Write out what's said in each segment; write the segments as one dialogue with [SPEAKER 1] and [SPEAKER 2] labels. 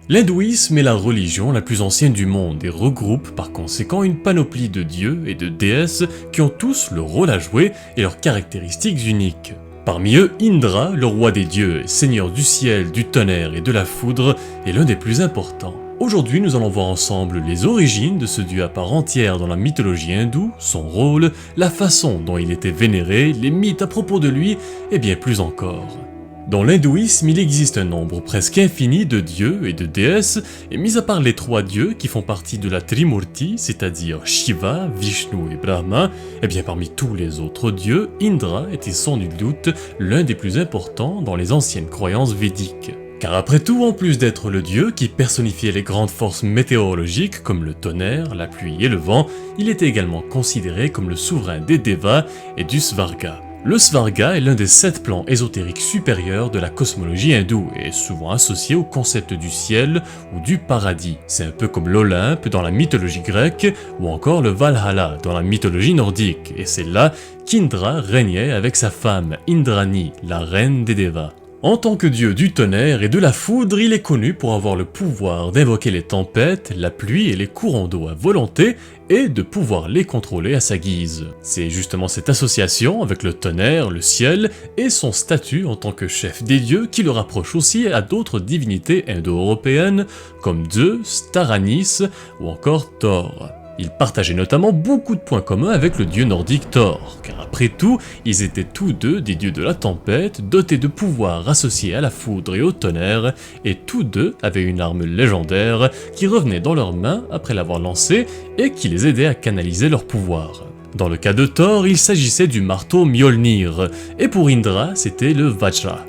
[SPEAKER 1] L'hindouisme est la religion la plus ancienne du monde et regroupe par conséquent une panoplie de dieux et de déesses qui ont tous leur rôle à jouer et leurs caractéristiques uniques. Parmi eux, Indra, le roi des dieux et seigneur du ciel, du tonnerre et de la foudre, est l'un des plus importants. Aujourd'hui, nous allons voir ensemble les origines de ce dieu à part entière dans la mythologie hindoue, son rôle, la façon dont il était vénéré, les mythes à propos de lui et bien plus encore. Dans l'hindouisme, il existe un nombre presque infini de dieux et de déesses, et mis à part les trois dieux qui font partie de la Trimurti, c'est-à-dire Shiva, Vishnu et Brahma, et bien parmi tous les autres dieux, Indra était sans nul doute l'un des plus importants dans les anciennes croyances védiques. Car après tout, en plus d'être le dieu qui personnifiait les grandes forces météorologiques comme le tonnerre, la pluie et le vent, il était également considéré comme le souverain des Devas et du Svarga. Le Svarga est l'un des 7 plans ésotériques supérieurs de la cosmologie hindoue et est souvent associé au concept du ciel ou du paradis. C'est un peu comme l'Olympe dans la mythologie grecque ou encore le Valhalla dans la mythologie nordique, et c'est là qu'Indra régnait avec sa femme Indrani, la reine des Devas. En tant que dieu du tonnerre et de la foudre, il est connu pour avoir le pouvoir d'invoquer les tempêtes, la pluie et les courants d'eau à volonté et de pouvoir les contrôler à sa guise. C'est justement cette association avec le tonnerre, le ciel et son statut en tant que chef des dieux qui le rapproche aussi à d'autres divinités indo-européennes comme Zeus, Taranis ou encore Thor. Ils partageaient notamment beaucoup de points communs avec le dieu nordique Thor, car après tout, ils étaient tous deux des dieux de la tempête, dotés de pouvoirs associés à la foudre et au tonnerre, et tous deux avaient une arme légendaire qui revenait dans leurs mains après l'avoir lancée et qui les aidait à canaliser leurs pouvoirs. Dans le cas de Thor, il s'agissait du marteau Mjolnir, et pour Indra, c'était le Vajra.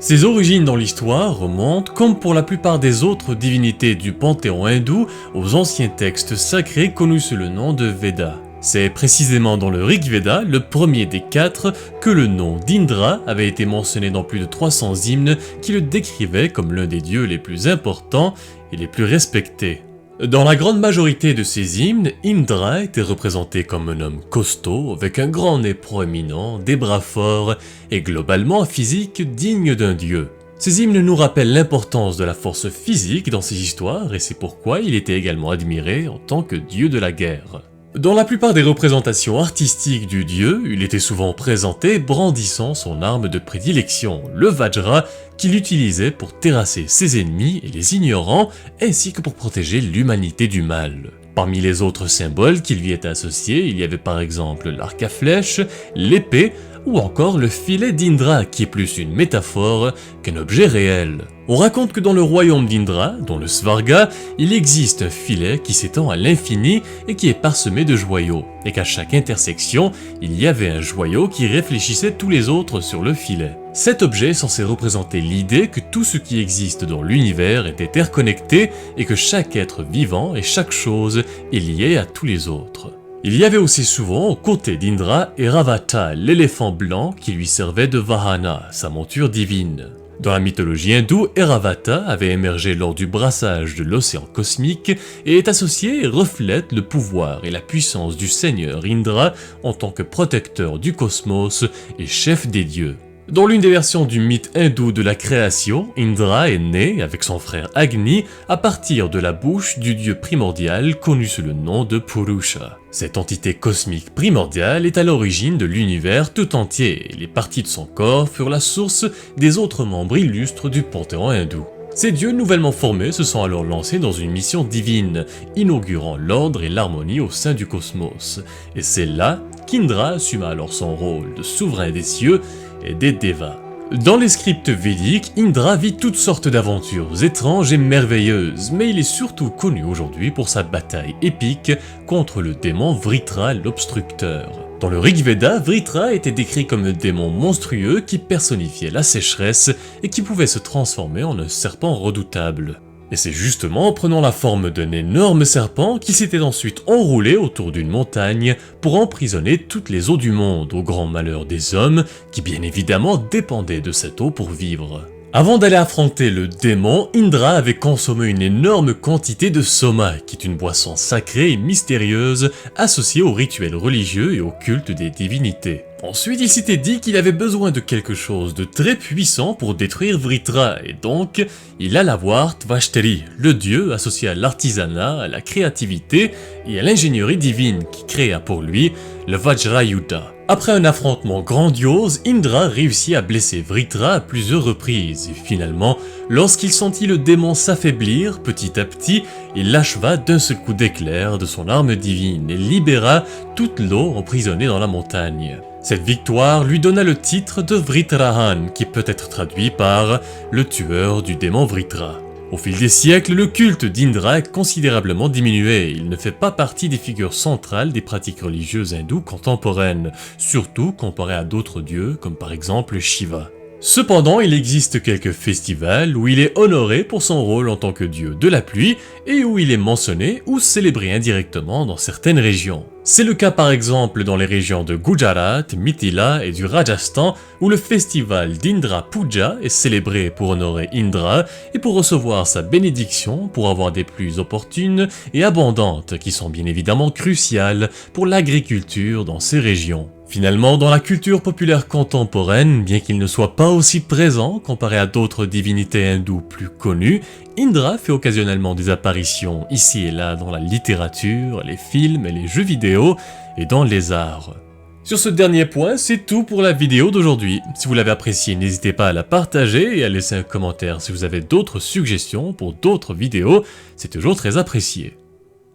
[SPEAKER 1] Ses origines dans l'histoire remontent, comme pour la plupart des autres divinités du panthéon hindou, aux anciens textes sacrés connus sous le nom de Védas. C'est précisément dans le Rig Veda, le premier des 4, que le nom d'Indra avait été mentionné dans plus de 300 hymnes qui le décrivaient comme l'un des dieux les plus importants et les plus respectés. Dans la grande majorité de ces hymnes, Indra était représenté comme un homme costaud, avec un grand nez proéminent, des bras forts et globalement un physique digne d'un dieu. Ces hymnes nous rappellent l'importance de la force physique dans ces histoires et c'est pourquoi il était également admiré en tant que dieu de la guerre. Dans la plupart des représentations artistiques du dieu, il était souvent présenté brandissant son arme de prédilection, le Vajra, qu'il utilisait pour terrasser ses ennemis et les ignorants, ainsi que pour protéger l'humanité du mal. Parmi les autres symboles qui lui étaient associés, il y avait par exemple l'arc à flèche, l'épée, ou encore le filet d'Indra qui est plus une métaphore qu'un objet réel. On raconte que dans le royaume d'Indra, dans le Svarga, il existe un filet qui s'étend à l'infini et qui est parsemé de joyaux, et qu'à chaque intersection, il y avait un joyau qui réfléchissait tous les autres sur le filet. Cet objet est censé représenter l'idée que tout ce qui existe dans l'univers est interconnecté et que chaque être vivant et chaque chose est lié à tous les autres. Il y avait aussi souvent aux côtés d'Indra Airavata, l'éléphant blanc qui lui servait de Vahana, sa monture divine. Dans la mythologie hindoue, Airavata avait émergé lors du brassage de l'océan cosmique et est associé et reflète le pouvoir et la puissance du seigneur Indra en tant que protecteur du cosmos et chef des dieux. Dans l'une des versions du mythe hindou de la création, Indra est né avec son frère Agni à partir de la bouche du dieu primordial connu sous le nom de Purusha. Cette entité cosmique primordiale est à l'origine de l'univers tout entier et les parties de son corps furent la source des autres membres illustres du panthéon hindou. Ces dieux nouvellement formés se sont alors lancés dans une mission divine, inaugurant l'ordre et l'harmonie au sein du cosmos. Et c'est là qu'Indra assuma alors son rôle de souverain des cieux et des Devas. Dans les scripts védiques, Indra vit toutes sortes d'aventures étranges et merveilleuses, mais il est surtout connu aujourd'hui pour sa bataille épique contre le démon Vritra l'obstructeur. Dans le Rig Veda, Vritra était décrit comme un démon monstrueux qui personnifiait la sécheresse et qui pouvait se transformer en un serpent redoutable. Et c'est justement en prenant la forme d'un énorme serpent qui s'était ensuite enroulé autour d'une montagne pour emprisonner toutes les eaux du monde, au grand malheur des hommes qui bien évidemment dépendaient de cette eau pour vivre. Avant d'aller affronter le démon, Indra avait consommé une énorme quantité de soma, qui est une boisson sacrée et mystérieuse associée aux rituels religieux et au culte des divinités. Ensuite, il s'était dit qu'il avait besoin de quelque chose de très puissant pour détruire Vritra, et donc, il alla voir Tvashteri, le dieu associé à l'artisanat, à la créativité et à l'ingénierie divine qui créa pour lui le Vajrayuddha. Après un affrontement grandiose, Indra réussit à blesser Vritra à plusieurs reprises, et finalement, lorsqu'il sentit le démon s'affaiblir petit à petit, il l'acheva d'un seul coup d'éclair de son arme divine et libéra toute l'eau emprisonnée dans la montagne. Cette victoire lui donna le titre de Vritrahan, qui peut être traduit par « le tueur du démon Vritra ». Au fil des siècles, le culte d'Indra a considérablement diminué. Il ne fait pas partie des figures centrales des pratiques religieuses hindoues contemporaines, surtout comparé à d'autres dieux comme par exemple Shiva. Cependant, il existe quelques festivals où il est honoré pour son rôle en tant que dieu de la pluie et où il est mentionné ou célébré indirectement dans certaines régions. C'est le cas par exemple dans les régions de Gujarat, Mithila et du Rajasthan où le festival d'Indra Puja est célébré pour honorer Indra et pour recevoir sa bénédiction pour avoir des pluies opportunes et abondantes qui sont bien évidemment cruciales pour l'agriculture dans ces régions. Finalement, dans la culture populaire contemporaine, bien qu'il ne soit pas aussi présent comparé à d'autres divinités hindoues plus connues, Indra fait occasionnellement des apparitions ici et là dans la littérature, les films et les jeux vidéo et dans les arts. Sur ce dernier point, c'est tout pour la vidéo d'aujourd'hui. Si vous l'avez appréciée, n'hésitez pas à la partager et à laisser un commentaire si vous avez d'autres suggestions pour d'autres vidéos, c'est toujours très apprécié.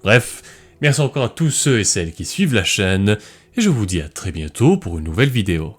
[SPEAKER 1] Bref, merci encore à tous ceux et celles qui suivent la chaîne, et je vous dis à très bientôt pour une nouvelle vidéo.